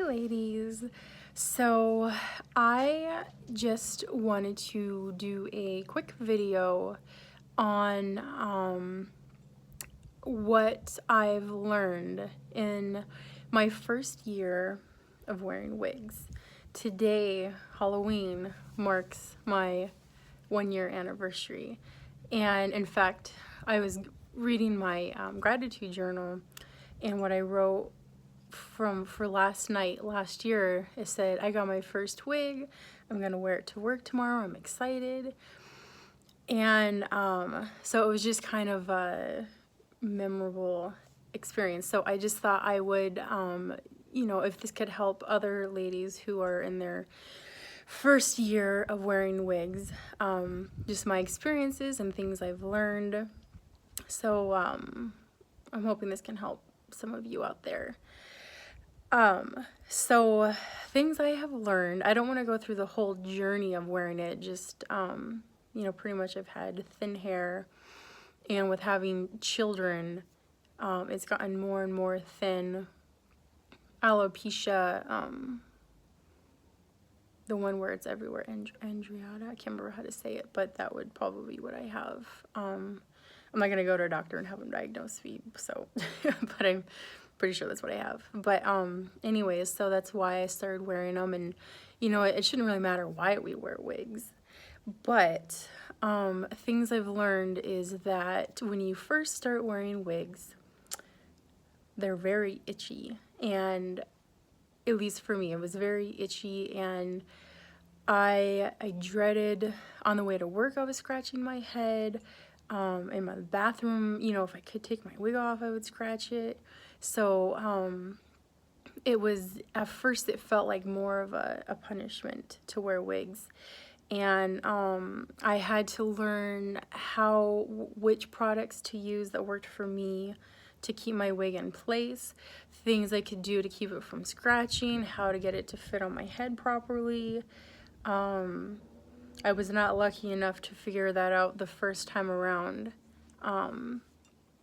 ladies. So I just wanted to do a quick video on what I've learned in my first year of wearing wigs. Today, Halloween, marks my 1 year anniversary. And in fact, I was reading my gratitude journal, and what I wrote for last year, it said, I got my first wig. I'm gonna wear it to work tomorrow. I'm excited. And so it was just kind of a memorable experience. So I just thought I would, if this could help other ladies who are in their first year of wearing wigs, just my experiences and things I've learned. So I'm hoping this can help some of you out there. So things I have learned, I don't want to go through the whole journey of wearing it, just, pretty much I've had thin hair, and with having children, it's gotten more and more thin. Alopecia, the one where it's everywhere, andreata, I can't remember how to say it, but that would probably be what I have. I'm not going to go to a doctor and have them diagnose me, so, but I'm pretty sure that's what I have. But anyways, so that's why I started wearing them. And it shouldn't really matter why we wear wigs, but things I've learned is that when you first start wearing wigs, they're very itchy. And at least for me, it was very itchy, and I dreaded, on the way to work I was scratching my head. In my bathroom, if I could take my wig off, I would scratch it. So it was, at first it felt like more of a punishment to wear wigs. And I had to learn which products to use that worked for me to keep my wig in place, things I could do to keep it from scratching, how to get it to fit on my head properly. I was not lucky enough to figure that out the first time around.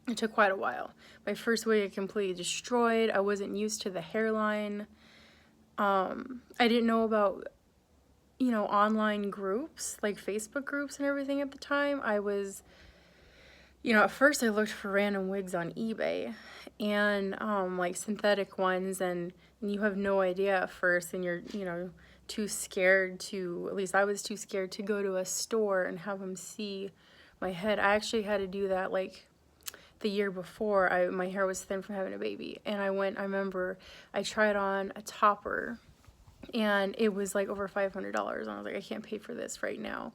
It took quite a while. My first wig I completely destroyed. I wasn't used to the hairline. I didn't know about, online groups, like Facebook groups and everything at the time. I was, at first I looked for random wigs on eBay, and like synthetic ones, and you have no idea at first, and you're, too scared to, at least I was too scared to go to a store and have them see my head. I actually had to do that like the year before. My hair was thin from having a baby, and I remember I tried on a topper, and it was like over $500, and I was like, I can't pay for this right now.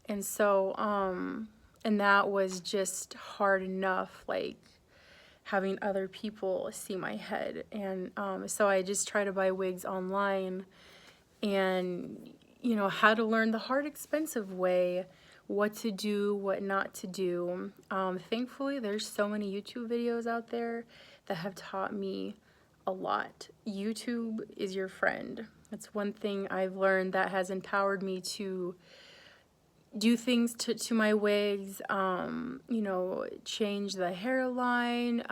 And so and that was just hard enough, like having other people see my head. And so I just tried to buy wigs online, and how to learn the hard, expensive way, what to do, what not to do. Thankfully, there's so many YouTube videos out there that have taught me a lot. YouTube is your friend. That's one thing I've learned that has empowered me to do things to my wigs, change the hairline,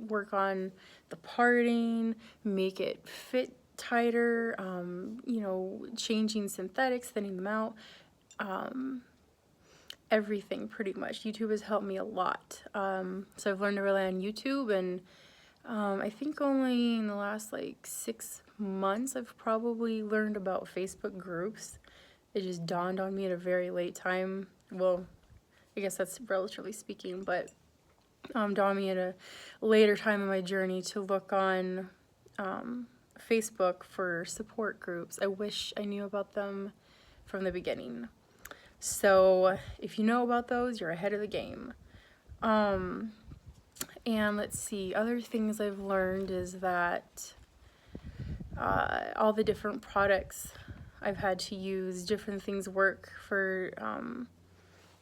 work on the parting, make it fit tighter, changing synthetics, thinning them out, everything pretty much. YouTube has helped me a lot. So I've learned to rely on YouTube, and I think only in the last like 6 months I've probably learned about Facebook groups. It just dawned on me at a very late time. Well, I guess that's relatively speaking, but dawned on me at a later time in my journey to look on Facebook for support groups. I wish I knew about them from the beginning. So if you know about those, you're ahead of the game. And let's see, other things I've learned is that all the different products I've had to use, different things work for,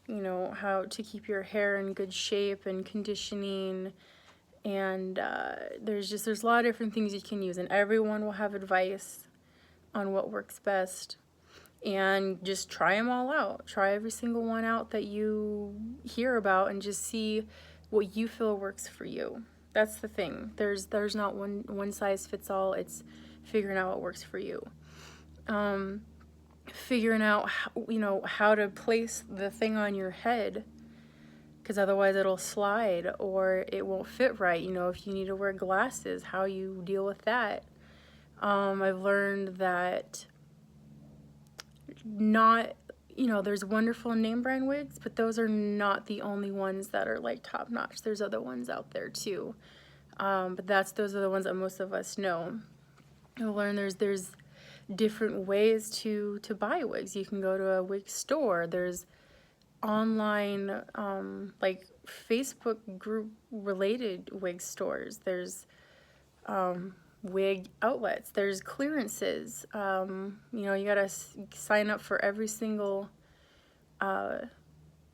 how to keep your hair in good shape and conditioning. And there's a lot of different things you can use, and everyone will have advice on what works best. And just try them all out. Try every single one out that you hear about, and just see what you feel works for you. That's the thing. There's not one size fits all. It's figuring out what works for you. Figuring out how to place the thing on your head, because otherwise it'll slide or it won't fit right. If you need to wear glasses, how you deal with that. I've learned that there's wonderful name brand wigs, but those are not the only ones that are like top notch. There's other ones out there too. But those are the ones that most of us know. I've learned there's different ways to buy wigs. You can go to a wig store. There's online like Facebook group related wig stores. There's wig outlets. There's clearances. You gotta sign up for every single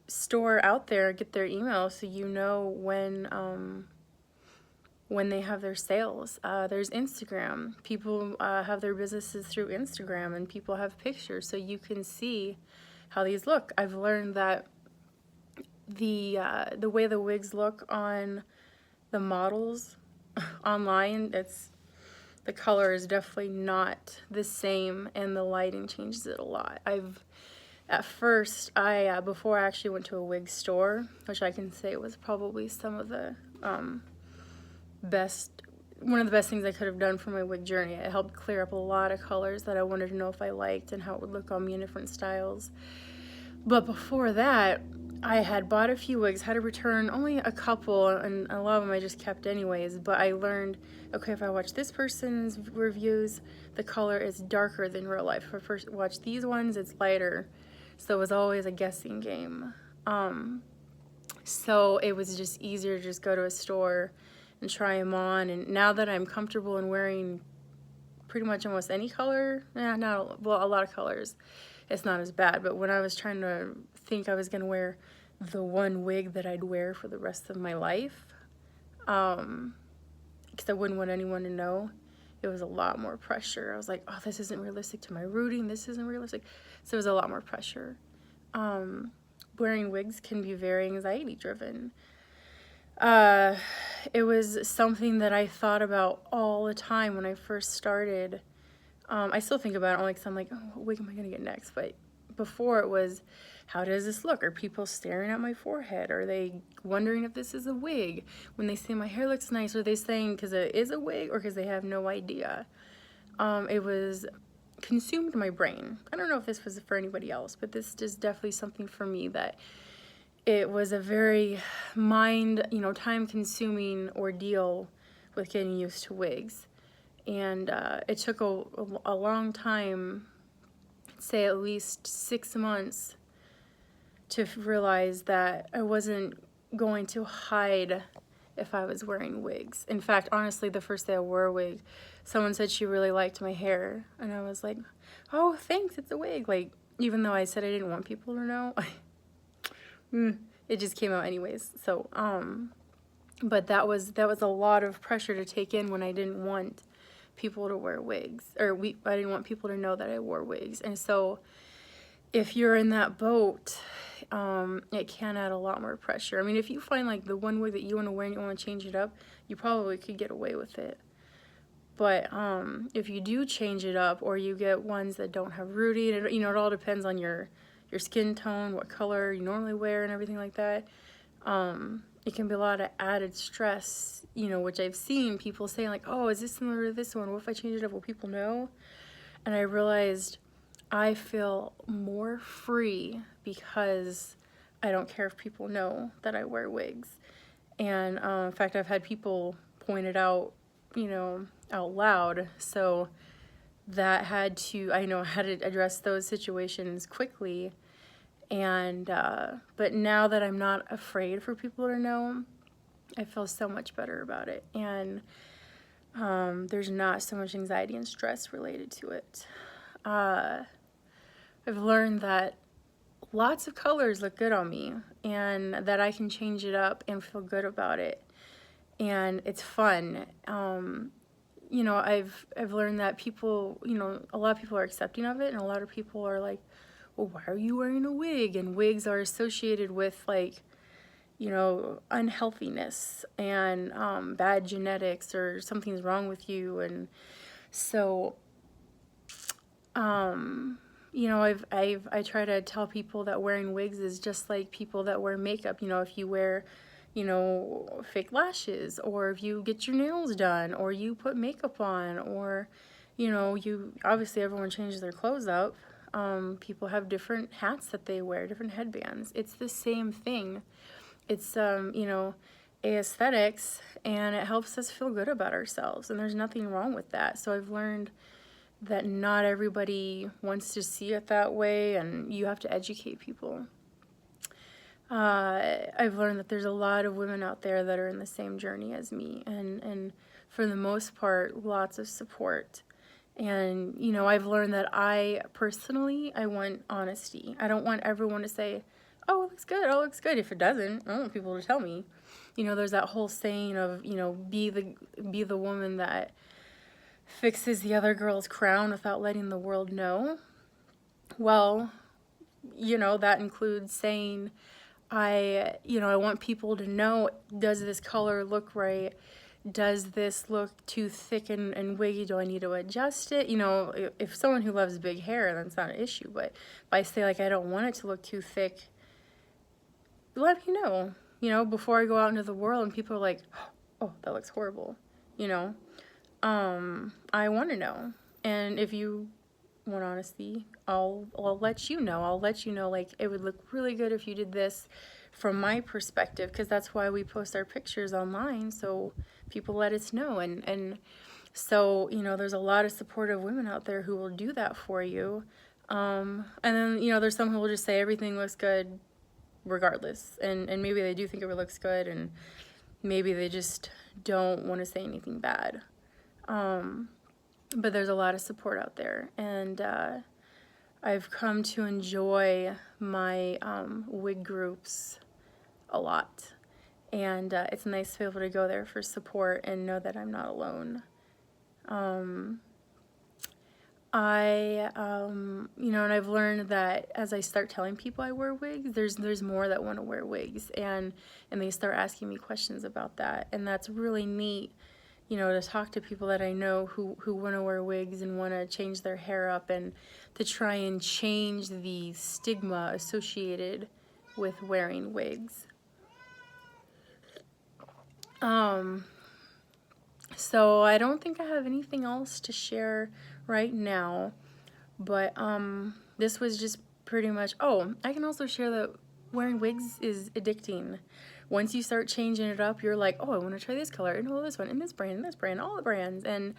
store out there, get their email so you know when they have their sales. There's Instagram. People have their businesses through Instagram, and people have pictures so you can see how these look. I've learned that the way the wigs look on the models online, the color is definitely not the same, and the lighting changes it a lot. At first, before I actually went to a wig store, which I can say was probably some of the one of the best things I could have done for my wig journey. It helped clear up a lot of colors that I wanted to know if I liked and how it would look on me in different styles. But before that, I had bought a few wigs, had to return only a couple, and a lot of them I just kept anyways. But I learned, okay, if I watch this person's reviews, the color is darker than real life. If I watch these ones, it's lighter. So it was always a guessing game. So it was just easier to just go to a store and try them on. And now that I'm comfortable in wearing pretty much almost any color, a lot of colors, it's not as bad. But when I was trying to think I was going to wear the one wig that I'd wear for the rest of my life, because I wouldn't want anyone to know, it was a lot more pressure. I was like, oh, this isn't realistic to my routine. This isn't realistic. So it was a lot more pressure. Wearing wigs can be very anxiety driven. It was something that I thought about all the time when I first started. I still think about it only because I'm like, oh, what wig am I going to get next? But before it was, how does this look? Are people staring at my forehead? Are they wondering if this is a wig? When they say my hair looks nice, are they saying because it is a wig or because they have no idea? It was consumed my brain. I don't know if this was for anybody else, but this is definitely something for me that it was a very time-consuming ordeal with getting used to wigs. And it took a long time, say at least 6 months, to realize that I wasn't going to hide if I was wearing wigs. In fact, honestly, the first day I wore a wig, someone said she really liked my hair. And I was like, oh, thanks, it's a wig. Like, even though I said I didn't want people to know, it just came out anyways. So, but that was a lot of pressure to take in when I didn't want people to wear wigs, or I didn't want people to know that I wore wigs. And so if you're in that boat, it can add a lot more pressure. I mean, if you find like the one wig that you want to wear and you want to change it up, you probably could get away with it. But if you do change it up, or you get ones that don't have rooting, it all depends on your skin tone, what color you normally wear, and everything like that. It can be a lot of added stress, which I've seen people saying like, oh, is this similar to this one? What if I change it up? Will people know? And I realized I feel more free because I don't care if people know that I wear wigs. And in fact, I've had people point it out, out loud. So that I had to address those situations quickly. And but now that I'm not afraid for people to know, I feel so much better about it. And there's not so much anxiety and stress related to it. I've learned that lots of colors look good on me, and that I can change it up and feel good about it. And it's fun. I've learned that people, a lot of people are accepting of it, and a lot of people are like, well, why are you wearing a wig? And wigs are associated with like, you know, unhealthiness and bad genetics or something's wrong with you. And so, you know, I try to tell people that wearing wigs is just like people that wear makeup. You know, if you wear, you know, fake lashes, or if you get your nails done, or you put makeup on, or, you know, you obviously everyone changes their clothes up. People have different hats that they wear, different headbands. It's the same thing. It's you know, aesthetics, and it helps us feel good about ourselves, and there's nothing wrong with that. So I've learned that not everybody wants to see it that way, and you have to educate people. I've learned that there's a lot of women out there that are in the same journey as me, and for the most part, lots of support. And, you know, I've learned that I want honesty. I don't want everyone to say, oh, it looks good, oh, it looks good. If it doesn't, I don't want people to tell me. You know, there's that whole saying of, you know, be the woman that fixes the other girl's crown without letting the world know. Well, you know, that includes saying, I want people to know, does this color look right? Does this look too thick and wiggy? Do I need to adjust it? You know, if someone who loves big hair, then it's not an issue. But if I say, like, I don't want it to look too thick, let me know, you know, before I go out into the world and people are like, oh, that looks horrible, you know. I want to know. And if you want honesty, I'll let you know. I'll let you know, like, it would look really good if you did this from my perspective, because that's why we post our pictures online, so people let us know. And so, you know, there's a lot of supportive women out there who will do that for you. And then, you know, there's some who will just say everything looks good regardless. And maybe they do think it looks good, and maybe they just don't want to say anything bad. But there's a lot of support out there, and I've come to enjoy my wig groups a lot, and it's nice to be able to go there for support and know that I'm not alone. You know, and I've learned that as I start telling people I wear wigs, there's more that want to wear wigs, and they start asking me questions about that, and that's really neat. You know, to talk to people that I know who want to wear wigs and want to change their hair up, and to try and change the stigma associated with wearing wigs. So I don't think I have anything else to share right now, but this was just pretty much, oh, I can also share that wearing wigs is addicting. Once you start changing it up, you're like, oh, I want to try this color, and oh, this one, and this brand, all the brands, and,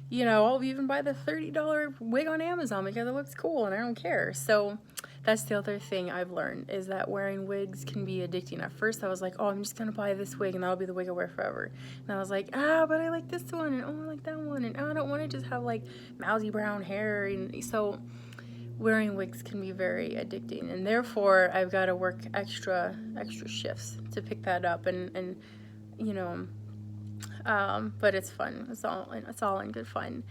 you know, I'll even buy the $30 wig on Amazon because it looks cool, and I don't care. So that's the other thing I've learned, is that wearing wigs can be addicting. At first, I was like, oh, I'm just going to buy this wig, and that'll be the wig I wear forever. And I was like, but I like this one, and oh, I like that one, and oh, I don't want to just have, like, mousy brown hair. And so wearing wigs can be very addicting, and therefore I've got to work extra shifts to pick that up, and you know, but it's fun. It's all in good fun.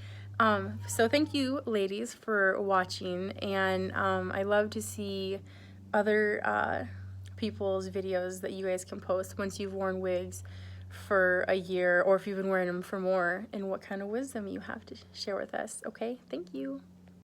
So thank you, ladies, for watching, and I love to see other people's videos that you guys can post once you've worn wigs for a year, or if you've been wearing them for more, and what kind of wisdom you have to share with us. Okay, thank you.